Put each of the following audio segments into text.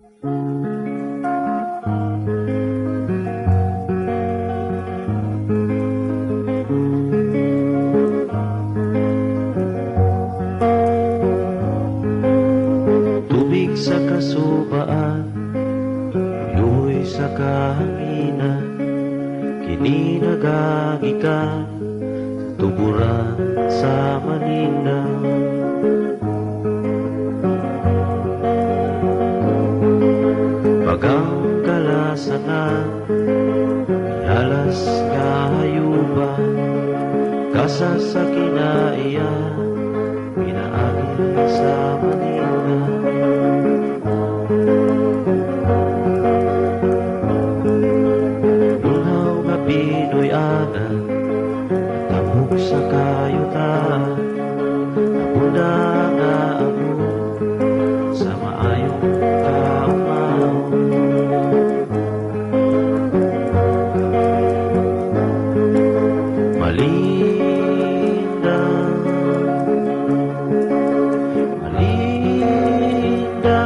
Tubig sa kasubaan, luhoy sa kahanginan, kini nagagikan, tuburan sa malinaw. Bagang kalasanan, alas kahayuban, kasa sa kinaiya, pinaagi sa Manila. Lunaw nga Pinoy ana, tabog sa kayutaan, napuna nga amo sa maayong kaumaw. Malinda, Malinda,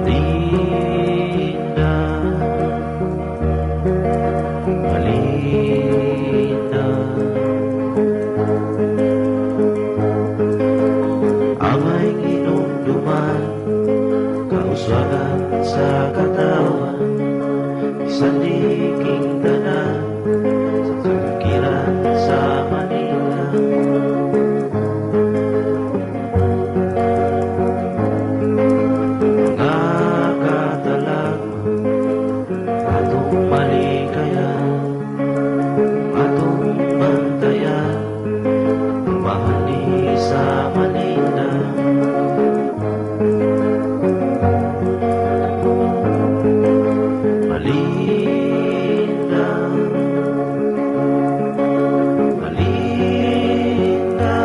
Malinda, Malinda. Amay ginumduman, kauswagan sa katawan, isang diking tanan, sa kagiran sa Manila. Mga katalagma, atong malikayan, atong bantayan, ang mahal ni sa Manila. Malinda, Malinda,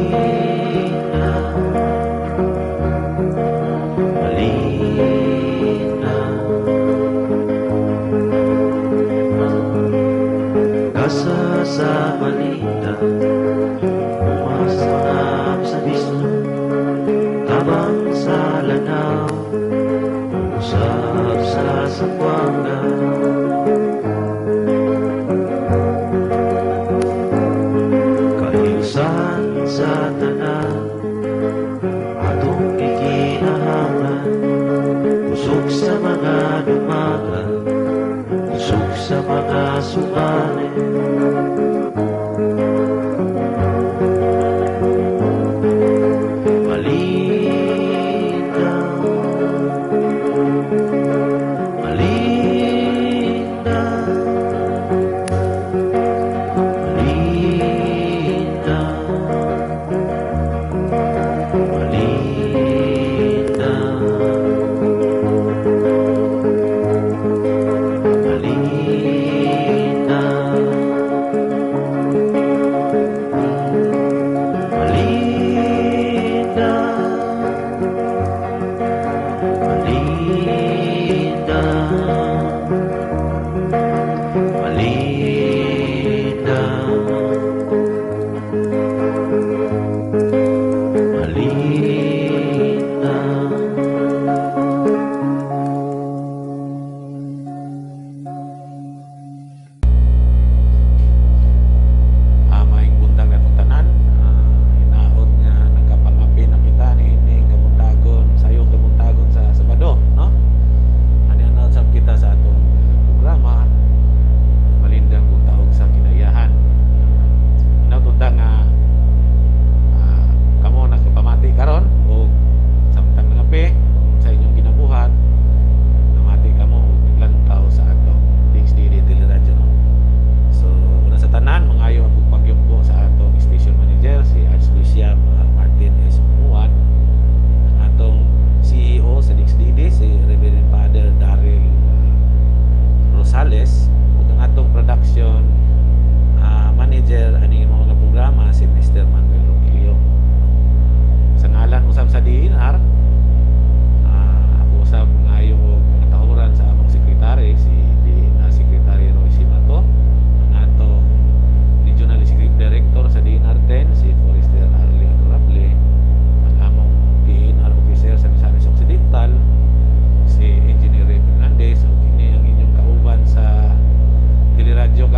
Malinda, Malinda. Kasa sa Malinda, umasanap sa bisno, tabang sa lanaw, usap sa Zamboanga. Kahiusan sa tanan, atong kikinahangan, usok sa mga dumaga, usok sa mga sumali. Malinda, Malinda,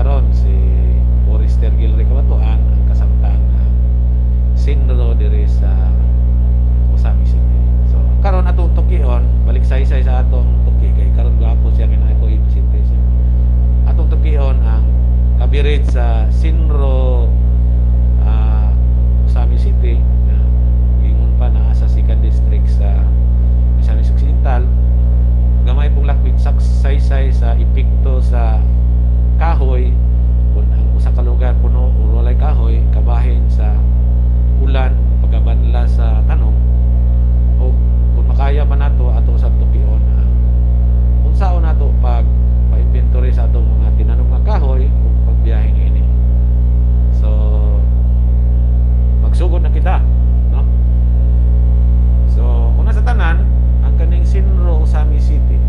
karon si Boris Tergil Recabatuan ang kasamtang sinro diri sa Usami City. So karon atong tukion, balik saysay sa atong tuki kay karon gwapo siya kinay ko i-presente siya. Atong tukion ang kabirid sa sinro Usami City na gingon pa naa sa second district sa Misamis Occidental. Gamay pong lakwig saysay sa epekto sa kahoy kung ang usa ka lugar puno o walay kahoy kabahin sa ulan pagkabanla sa tanong o kung makaya pa nato ato sa tukion unsaon nato pag pa-inventory sa atong mga tinanong nga kahoy o pagbiyahe ini. So magsugod na kita, no? So una sa tanan ang kaning sinro Usami City,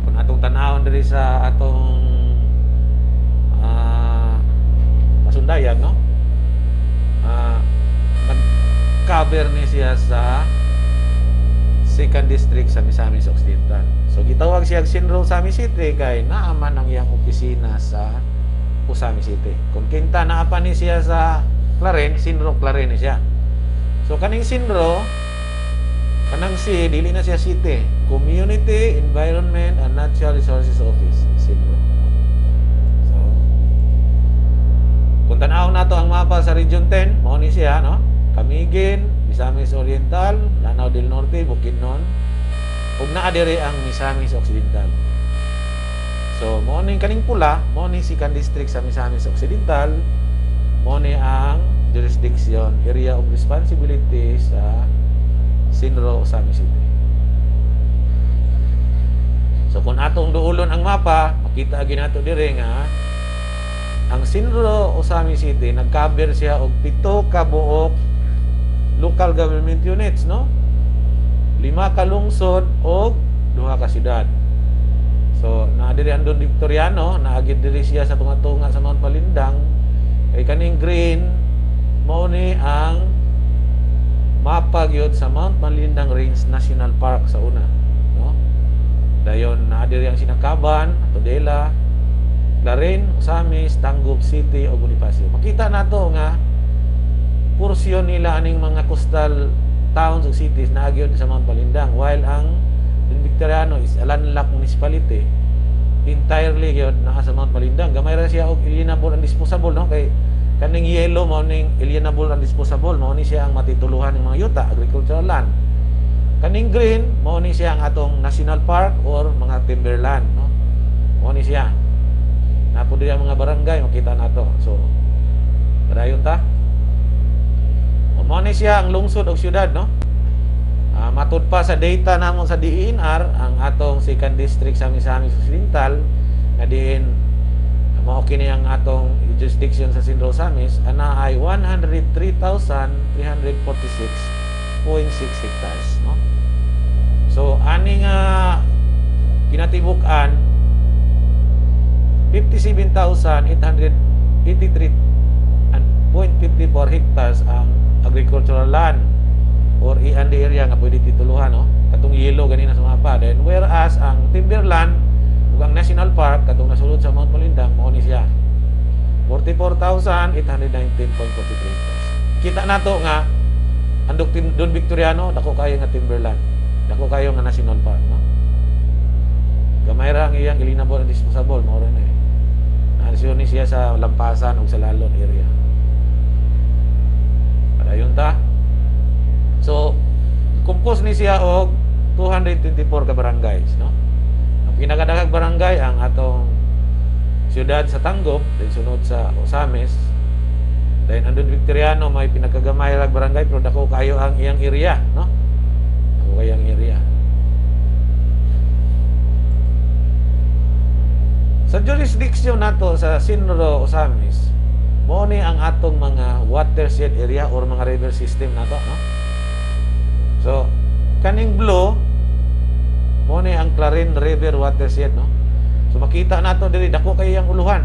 kung atong tanawon diri sa atong pasundayan, no? Nag-cover ni siya sa second district sa Misamis Occidental. So gitawag siya sinro Usami City kay naa man ang iyang opisina sa Usami City. Kung kinta naa pa ni siya sa Claren, sinro Claren ni siya. So kaning sinro kanang si dili na siya city, Community Environment and Natural Resources Office, sinro. So kung tan-aw nato ang mapa sa Region 10, mao ni siya, no? Camiguin, Misamis Oriental, Lanao del Norte, Bukidnon, ug naa diri ang Misamis Occidental. So mao ni kaning pula, mao ni second district sa Misamis Occidental, mao ni ang jurisdiction, area of responsibility sa sinro Usami City. So kung atong duulon ang mapa, makita gyud nato dire nga ang sinro Usami City nag-cover siya og 7 ka buok local government units, no? 5 ka lungsod og 2 ka syudad. So naa diri andon Victoriano, naagid diri siya sa tunga-tunga sa Mount Malindang. Kay kaning green mao ni ang mapa gyud sa Mount Malindang Range National Park sa una, no? Dayon naa diri ang Sinakaban, Tudela, Claren, Usamis, Tangub City o Bonifacio. Makita nato nga porsyon nila aning mga coastal towns ug cities na gyud sa Mount Malindang, while ang Victoriano is a landlocked municipality entirely gyud naa sa Mount Malindang. Gamay ra siya og alienable and disposable, no? Kay kaning yellow mao ning alienable and disposable, mao ni siya ang matituluhan ng mga yuta, agricultural land. Kaning green mao ni siya ang atong national park or mga timberland, no? Mao ni siya. Napo diri ang mga barangay makita nato. So dayon ta. Mao ni siya ang lungsod og syudad, no? Matud pa sa data namon sa DENR, ang atong second district sa Misamis Occidental nga diin mao kini ang atong jurisdiction sa Sinro Usamis, ana ay 103,346.6 hectares, no? So ani nga kinatibuk-an 57,883.54 hectares ang agricultural land or ian the area nga pwede tituluhan, no? Katong yellow ganina sa mapa. Then whereas ang timberland ug ang national park katong nasulod sa Mount Malindang mao ni siya 44,819.43 hectares. Kita nato nga ang Don Victoriano dako kayo nga timberland, dako kayo nga national park, no? Gamay ra ang iyang alienable and disposable mao rin eh. Naalisyon ni siya sa Lampasan ug sa Lalon area. Padayon ta. So, compose ni siya og 224 ka barangays, no? Ang pinakadagag barangay ang atong siyudad sa Tangub, then sunod sa Usamis. Then andun Victoriano may pinakagamay ra barangay pero dako kayo ang iyang area, no? Dako kayo ang area. Sa jurisdiction nato sa Sinro Usamis, mao ni ang atong mga watershed area or mga river system nato, no? So, kaning blue mao ni ang Claren River watershed, no? So makita nato diri dako kay ang uluhan.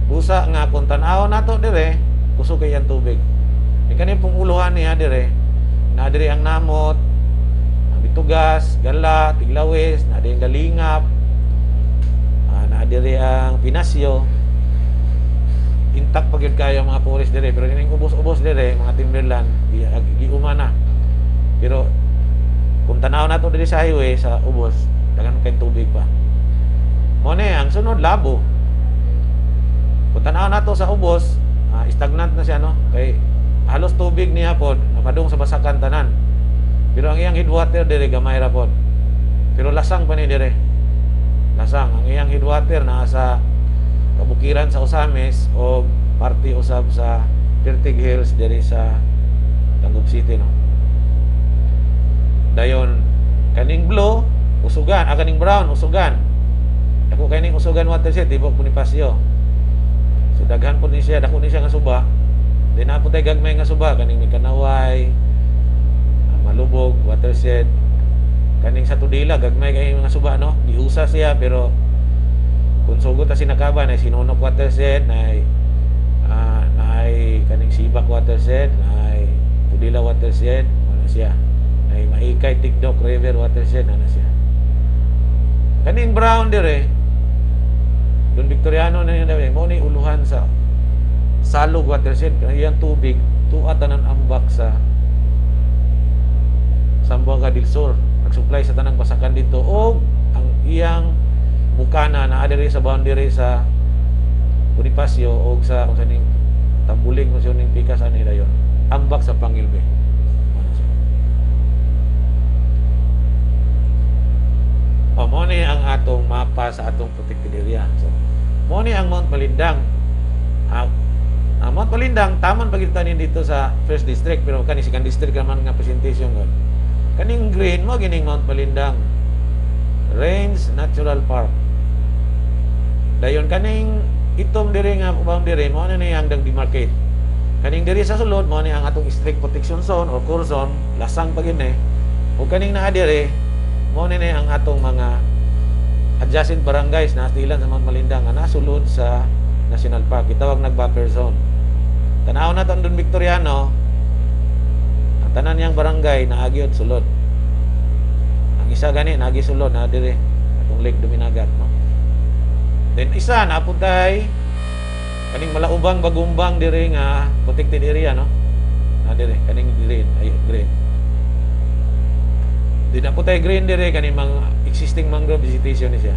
Busa nga kung tan-aw nato dire, kusog kay ang tubig. E kaning pong uluhan niya dire, na diri ang Namot, ang Bitugas, Gala, Tiglawes, na diri ang Galingap, na diri ang Pinasyo, intact pa gyud kayo ang mga forest diri, pero kining ubos-ubos diri mga timberland giuma na. Pero kung tanaw nato diri sa highway sa ubos, dagan kay tubig pa. Mo ni ang sunod labo. Kung tanaw nato sa ubos, stagnant na siya, no? Kay halos tubig niya pod napadung sa basakan tanan. Pero ang iyang headwater diri gamay ra pod. Pero lasang pa ni diri. Lasang ang iyang headwater naa sa kabukiran sa Osamis o parte usab sa Pirtig Hills diri sa Tangub City, no. Dayon kaning blue usugan, kaning brown usugan. Ako kaning usugan watershed tibok Bonifacio. So daghan po ni siya, dako ni siya nga suba. Di na po tayo gagmay nga suba, kaning Mikanaway, Malubog, watershed. Kaning sa Tudela, gagmay kayo mga suba, no? Giusa siya, pero kung sugot na sinakaban, ay Sinunok watershed, na ay kaning Sibak watershed, na ay Tudela watershed, ano siya? Na ay Maikay, Tigdok River watershed, ano siya? Kaning brown dire, Don Victoriano na yun, mo ni uluhan sa Salog watershed, iyang tubig tuat tanan ambak sa Zamboanga del Sur, nagsupply sa tanang basakan dito, o ang iyang bukana na adiri sa boundary sa Bonifacio o sa kung ning Tambulig mo siya ning pikas ani dayon ambak sa Pangilbe. Mo ni ang atong mapa sa atong protected area. So mo ni ang Mount Malindang. Mount Malindang taman pagitanin dito sa first district, pero kani second district naman nga presentation gon. Kaning green mo gining Mount Malindang Range Natural Park. Dayon kaning itom diri nga boundary mo na ni ang demarcate. Kaning diri sa sulod mo ni ang atong strict protection zone or core zone, lasang pag ini. O kaning naa diri mo ni ang atong mga adjacent barangays na ilan sa Mount Malindang nga nasulod sa National Park, gitawag nag-buffer zone. Tanaw na Don Victoriano, ang tanan niyang barangay naagyod sulod. Ang isa gani naagi sulod na dire atong Lake Duminagat, no. Then isa napuntay kaning Malaubang Bagumbang dire nga protected area, no. Na dire kaning green ay green. Di na po tayo green dire kaning mga existing mangrove vegetation ni siya.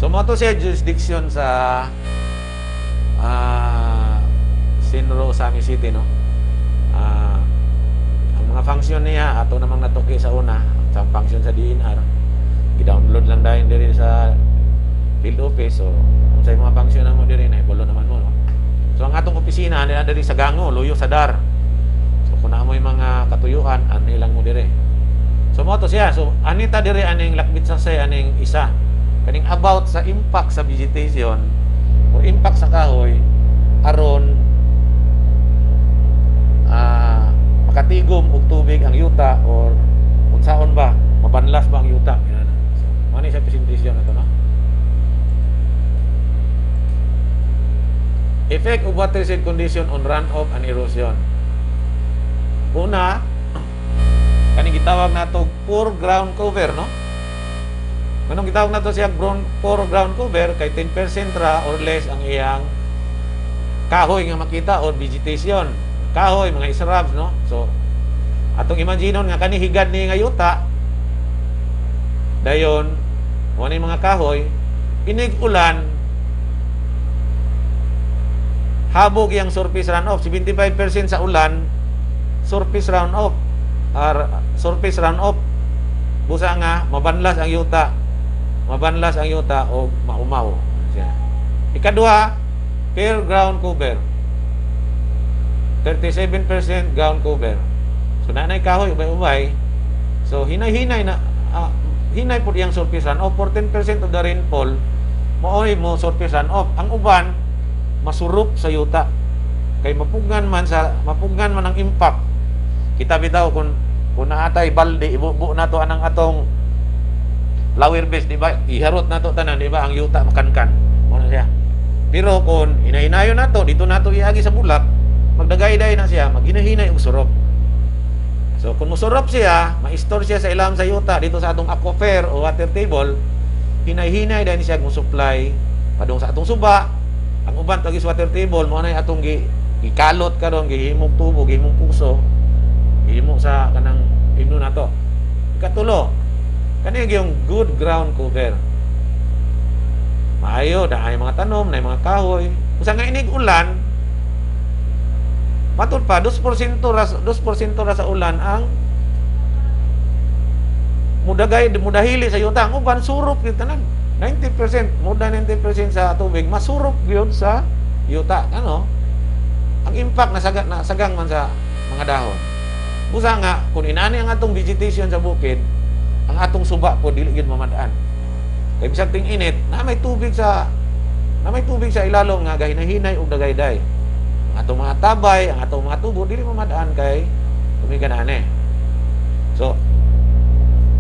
So mo to siya jurisdiction sa Sinro, Osamis City, no. Ang mga function niya ato namang natuki sa una, sa function sa DNR. Gi-download lang dahil dire sa field office. So kung sa mga function na mo dire na ibolo naman mo, no. So ang atong opisina nila diri sa Gango, Luyo, Sadar. So kung na mo yung mga katuyuan, lang mo dire. So mo to siya. So anita dire aning lakbit sa say aning isa. Kaning about sa impact sa vegetation o impact sa kahoy aron makatigom og tubig ang yuta or unsaon ba mabanlas ba ang yuta. So mani sa presentation nato, no. Effect of watershed condition on runoff and erosion. Una, kaning gitawag nato poor ground cover, no. Anong gitawag nato siya poor ground cover kay 10% ra or less ang iyang kahoy nga makita or vegetation. Kahoy mga shrubs, no. So atong imaginon nga kani higad ni nga yuta. Dayon mo ni mga kahoy inig ulan habog yang surface runoff. 75% sa ulan surface runoff or surface runoff. Busa nga mabanlas ang yuta. Mabanlas ang yuta o maumaw siya. Ikaduha, fair ground cover. 37% ground cover. So nanay kahoy ubay-ubay. So hinay-hinay na hinay pud iyang surface runoff. 14% of the rainfall maoy mo surface runoff. Ang uban masurup sa yuta. Kay mapugnan man ang impact. Kita bitaw kung naatay balde ibubo nato anang atong flower base, di ba? Iharot nato tanan, di ba? Ang yuta makankan. Mo na siya. Pero kung hinay-hinayon nato, dito nato iagi sa bulak, magdagay-day na siya, maghinahinay og surop. So kung musurop siya, ma-store siya sa ilam sa yuta dito sa atong aquifer o water table, hinay-hinay dahil siya supply padung sa atong suba. Ang uban tagis water table mo na atong gikalot karon, gihimog tubo, gihimog puso, gihimog sa kanang imno nato. Ikatulo, kani yung good ground cover. Maayo na ay mga tanom, na mga kahoy. Usa nga inig ulan, matud pa 2% ra sa ulan ang mudahili sa yuta. Ang uban surop gyud tanan. 90%, more than 90% sa tubig masurop gyud sa yuta. Ano? Ang impact na sagang man sa mga dahon. Busa nga kung inani ang atong vegetation sa bukid, ang atong suba po dili gyud mamadaan. Kay bisag ting init, na may tubig sa ilalom nga gahinay-hinay ug dagayday. Ang atong mga tabay, ang atong mga tubo dili mamadaan kay tumiganane. So,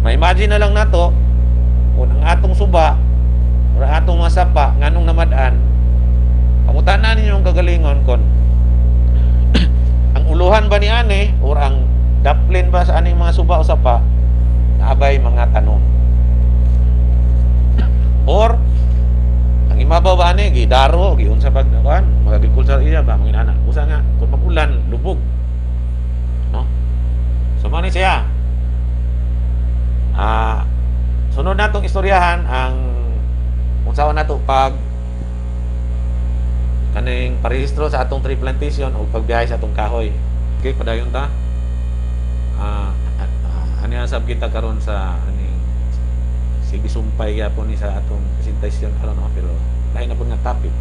ma-imagine na lang nato kung ang atong suba o atong mga sapa nganong namadaan, pangutanan ninyo ang kagalingon kon ang uluhan ba ni ani or ang daplin ba sa aning mga suba o sapa naabay mga tanom, or ang imabaw ba ani gidaro giunsa pag kan mag-agriculture iya ba mga anak usa nga kung mag-ulan lubog, no? So mani siya sunod natong istoryahan ang unsaon nato pag kaning parehistro sa atong tree plantation o pagbiyahe sa atong kahoy. Okay, padayon ta. Ani asab kita karon sa aning sige sumpay gyapon ni sa atong presentation karon, no? Pero lain na pud nga topic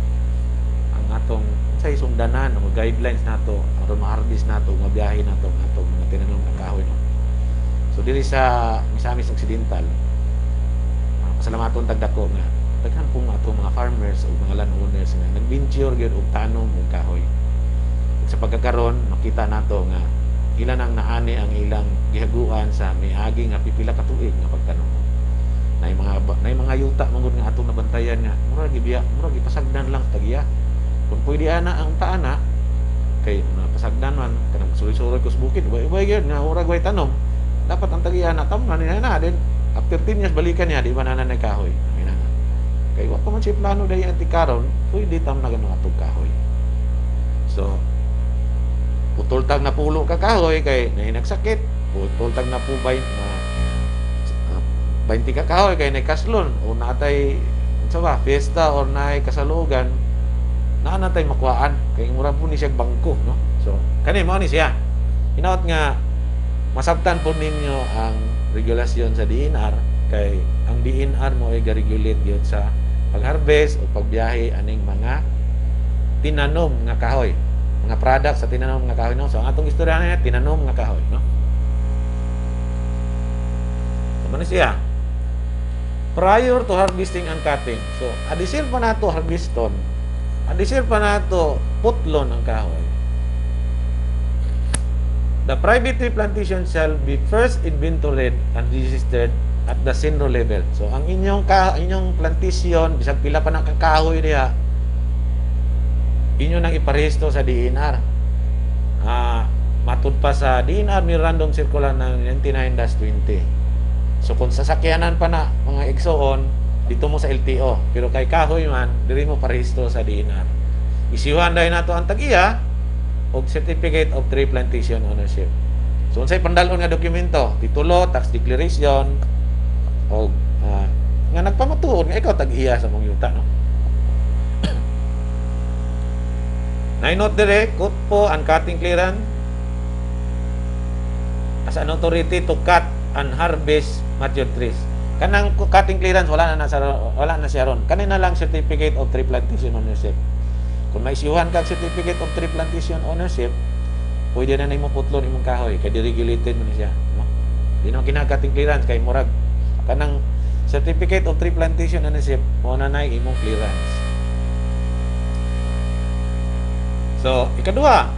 ang atong say sungdanan o guidelines nato aron ma-harvest nato, mabiyahe nato ang atong mga tinanom nga kahoy, no? So diri sa Misamis Occidental, pasalamaton tagdako nga daghan po nga atong mga farmers o mga landowners nga nag-venture gyud og tanom og kahoy. Sa pagkakaroon makita nato nga ilan ang naani ang ilang gihaguan sa miagi nga pipila ka tuig nga pagtanom. Nay mga yuta mangud nga atong nabantayan nga murag ipasagdan lang tagiya. Kung pwede ana ang taana kay napasagdan man kanang suri-suri kus bukid way gyud nga murag way tanom. Dapat ang tagiya na tamnan niya na din after 10 years balikan niya di ba nanay kahoy. Kay wa pa man si plano dahi anti karon, pwede tam na ganung atong kahoy. So putol tag na pulo ka kahoy kay nagsakit, putol tag na pubay na 20 ka kahoy kay nagkaslon o natay unsa ba fiesta or nay kasalugan na natay makuhaan kay mura po ni siya bangko, no? So kani mao ni siya. Hinaut nga masabtan po ninyo ang regulasyon sa DNR kay ang DNR mo ay ga-regulate gyud sa pag-harvest o pagbiyahe aning mga tinanom nga kahoy, mga product sa tinanom nga kahoy, no? So ang atong istorya na tinanom nga kahoy, no? So man siya prior to harvesting and cutting. So adisir pa nato harveston, adisir pa nato putlon ang kahoy. The private tree plantation shall be first inventoried and registered at the SINRO level. So ang inyong plantation bisag pila pa ng kakahoy diha inyo nang iparehistro sa DNR. Matud pa sa DNR Memorandum Circular ng 99-20. So kung sasakyanan pa na mga igsoon dito mo sa LTO, pero kay kahoy man diri mo parehistro sa DNR. Isiwan dahil nato ang tag-iya og Certificate of Tree Plantation Ownership. So unsay pandalon nga dokumento, titulo, tax declaration, o nga nagpamatuod nga ikaw tag-iya sa mong yuta, no? Nainot dire cut po and cutting clearance as an authority to cut and harvest mature trees. Kanang cutting clearance wala na siya ron. Kanina lang Certificate of Tree Plantation Ownership. Kung may isiyuhan kag Certificate of Tree Plantation Ownership, pwede na nimo putlon imong kahoy kay deregulated man siya, no? Di na kinakating clearance kay murag kanang Certificate of Tree Plantation Ownership mo na nay imong clearance. So ikadua,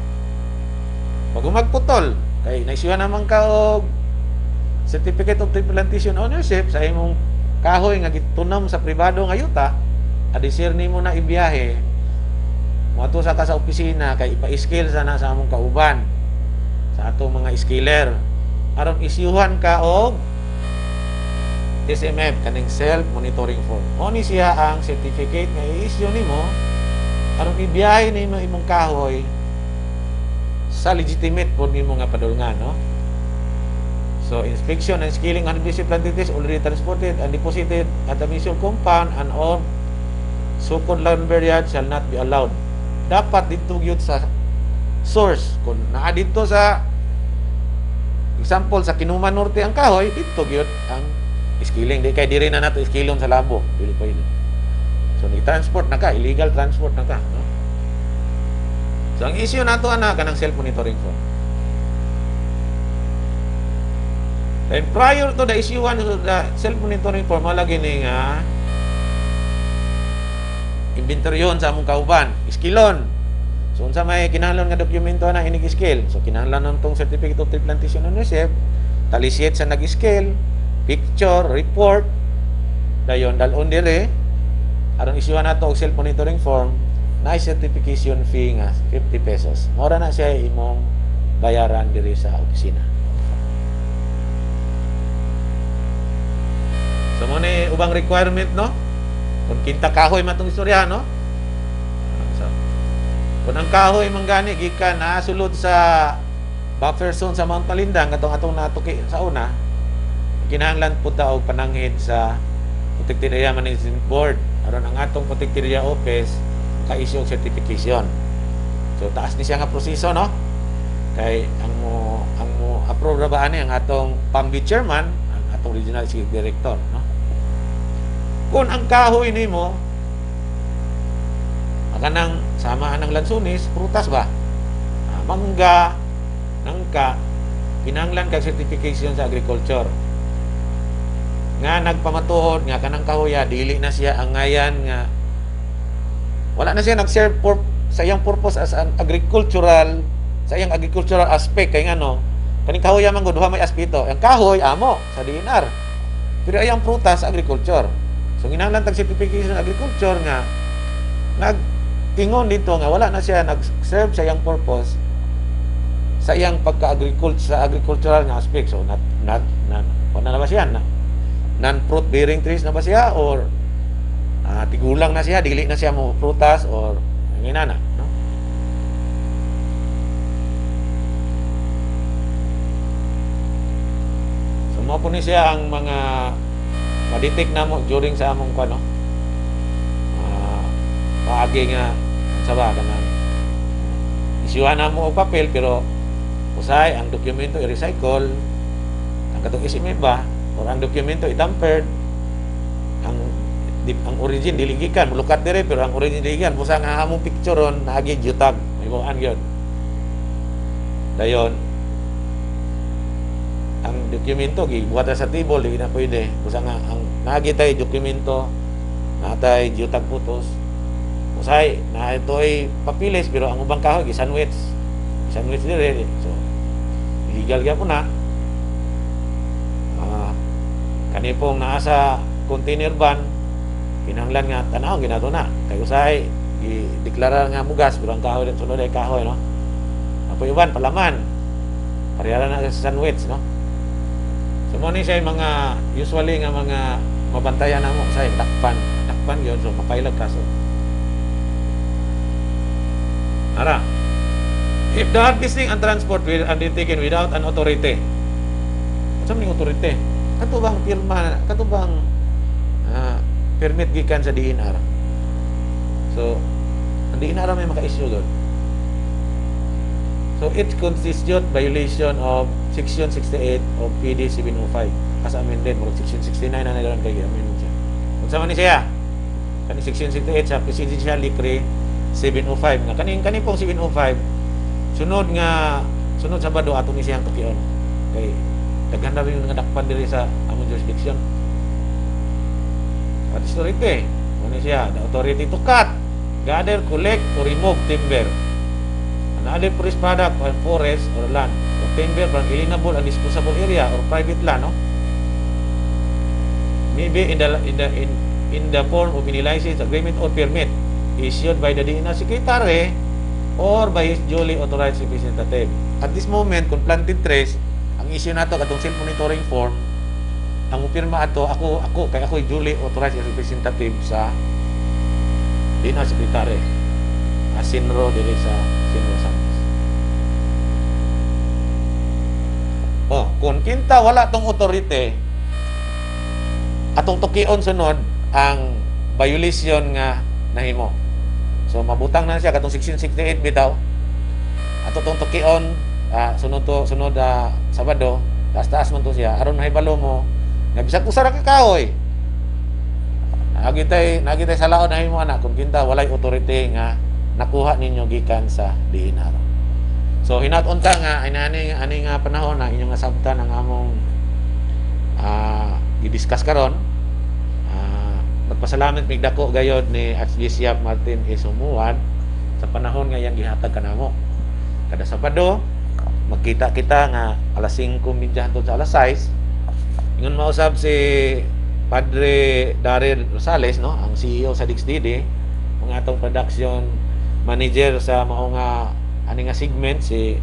pag magputol kay naisiyuhan naman ka og Certificate of Tree Plantation Ownership sa imong kahoy nga gitunom sa pribado nga yuta, adisir nimo na ibiyahe moto sa ka sa opisina kay ipa-skill sana sa among kauban sa atong mga skiller aron isyuhan ka og SMF kaning self monitoring form. Mo ni siya ang certificate nga i-issue nimo aron ibiyahe nimo imong kahoy sa legitimate po nimo nga padulngan, no? So, inspection and skilling on basic plantities already transported and deposited at the mission compound and all so-called lumber yard shall not be allowed. Dapat dito gyud sa source. Kung naa dito sa example sa Kinuman Norte ang kahoy, dito gyud ang skilling. Di kay diri na nato skillon sa labo. Dili pa yun. So, ni-transport na ka. Illegal transport na ka. No? So, ang issue nato ana kanang self-monitoring form. And prior to the issuance of the self-monitoring form, malagi ni nga inventoryon sa among kauban, iskilon. So, unsa may kinahanglan nga dokumento na inig-skill. So, kinahanglan ng tong Certificate of Tree Plantation Ownership, talisiyet sa nag-skill, picture, report, dayon dalon dire, aron isyuhan nato og self-monitoring form, na certification fee nga 50 pesos. Mora na siya imong bayaran diri sa opisina. So, mo ni ubang requirement, no? Kung kinta kahoy matong istorya, no? So, kung ang kahoy manggani gikan na sulod sa buffer zone sa Mount Talindang atong natuki sa una, kinahanglan po ta og pananghid sa Protected Area Management Board aron ang atong Protected Area Office ka-issue og certification. So, taas ni siya nga proseso, no? Kay ang mo approve ra ba ani ang atong PAMB chairman, ang atong regional executive director, no? Kung ang kahoy nimo makanang sama ng lansunis, prutas ba? Mangga, nangka, kinahanglan kag certification sa agriculture. Nga nagpamatuod nga kanang kahoy dili na siya ang ngayan nga wala na siya nag-serve sa iyang purpose as an agricultural sa iyang agricultural aspect kay ngano kaning kahoy man duha may aspeto. Ang kahoy amo sa DNR. Pero ayang prutas sa agriculture. So, kinahanglan tag certification sa agriculture nga nagtingon dito nga wala na siya nag-serve sa iyang purpose sa iyang pagka-agriculture sa agricultural nga aspect. So, wala na ba siya? Non-fruit bearing trees na ba siya? Or tigulang na siya? Dili na siya mo prutas? Or ginana? No? So, mo po ni siya ang mga ma-detect na mo during sa among paagi nga sa ba kanang isyuhan na mo og papel pero usay ang dokumento i-recycle ang katong isime ba or ang dokumento i-tampered ang origin diligikan mulukat dire pero ang origin diligikan busa nga among picture ron naagi jutag may buan gyud dayon ang dokumento gibuhat sa table di na pwede busa nga ang naagi tay dokumento natay jutag putos usay na ito ay papilis pero ang ubang kahoy gi-sandwich dire so illegal gyud po na kani pong naa sa container van kinahanglan nga tanaw ginato na kay usay i-deklara nga mugas pero ang kahoy sunod ay kahoy, no? Apoy uban palaman parehara na sa sandwich, no? So mo ni siya mga usually nga mga mabantayan namo say dakpan yun so mapailag kaso ara if the harvesting and transport will undertaken without an authority unsa man authority kato bang pirma kato bang permit gikan sa DNR so ang DNR may maka-issue doon so it constitute violation of Section 68 of PD 705 as amended mo Section 69 na nilang kay amendment siya unsa man ni siya kani Section 68 sa Presidential Decree 705 nga kani pong 705 sunod sa bado ato ni siyang tukion kay daghan na yung nga dakpan diri sa among jurisdiction at authority ano siya the authority to cut gather collect or remove timber another forest product or forest or land or timber from alienable and disposable area or private land, no? Maybe in the form of any license agreement or permit issued by the DNR Secretary or by his duly authorized representative. At this moment, kung planted trees, Ang issue nato katong self monitoring form, ang upirma ato ako kay ako duly authorized representative sa Dina Secretary Sinro diri sa Sinro Santos. Oh, kung kinta wala tong authority atong tukion sunod ang violation nga nahimo. So mabutang na siya katong section 68 bitaw. Ato tong tukion sunod Sabado, taas man to siya aron mahibalo mo nga bisag usa ra ka kahoy. Nagitay sa laon nahimo ana kung kinta walay authority nga nakuha ninyo gikan sa DNR. So hinaton ta nga ani nga panahon na inyong nasabtan ang among i-discuss karon. Magpasalamat mig dako gayod ni Archbishop Martin A. Sumuad sa panahon nga yang gihatag kanamo. Kada Sabado magkita kita nga alas 5:30 hangtod sa alas 6. Ingon mausab si Padre Daryl Rosales, no, ang CEO sa DixDD, ang atong production manager sa mao nga ani nga segment si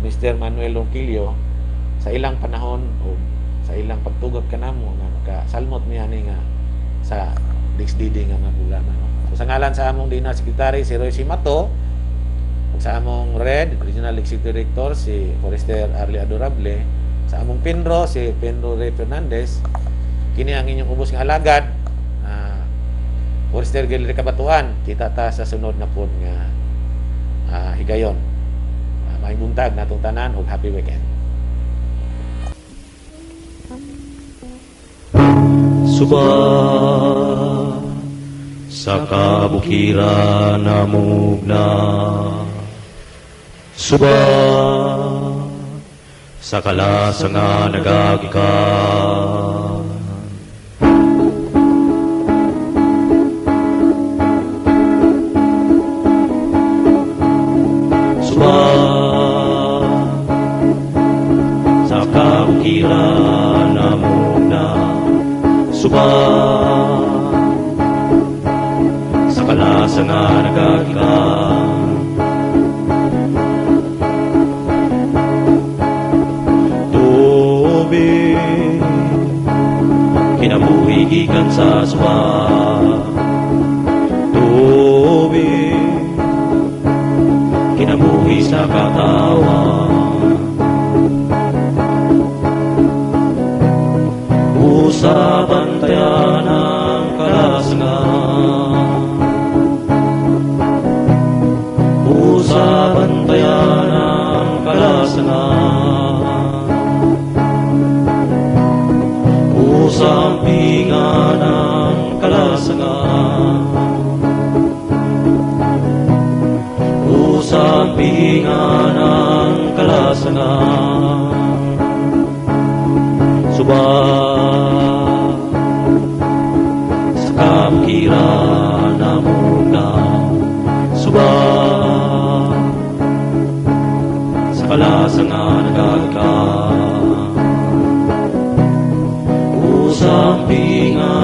Mr. Manuel Ronquillo sa ilang panahon o sa ilang pagtugod kanamo nga makasalmot niya ani nga sa DixDD nga programa, no. So sa ngalan sa among Dina Secretary si Roy Simato, ug sa among RED Regional Executive Director si Forester Arlie Adorable, sa among Pinro si Pedro Ray Fernandez, kini ang inyong ubos nga alagad Forester Gallery Kabatuan. Kita ta sa sunod na pod nga higayon. May buntag natong tanan ug happy weekend. Suba sa kabukiran namugna, suba sa kalasa nga nagagikan, suba sa kabukiran namugna, suba sa kalasa nga nagagikan, kinabuhi gikan sa suba, tubig kinabuhi sa katawan, usa bantayan ang kalasangan, usa bantayan ang kalasangan, sampingan ang kalasangan, sampingan ang kalasangan, suba sa kabukiran namugna, suba sa kalasangan nagagikan, sampingan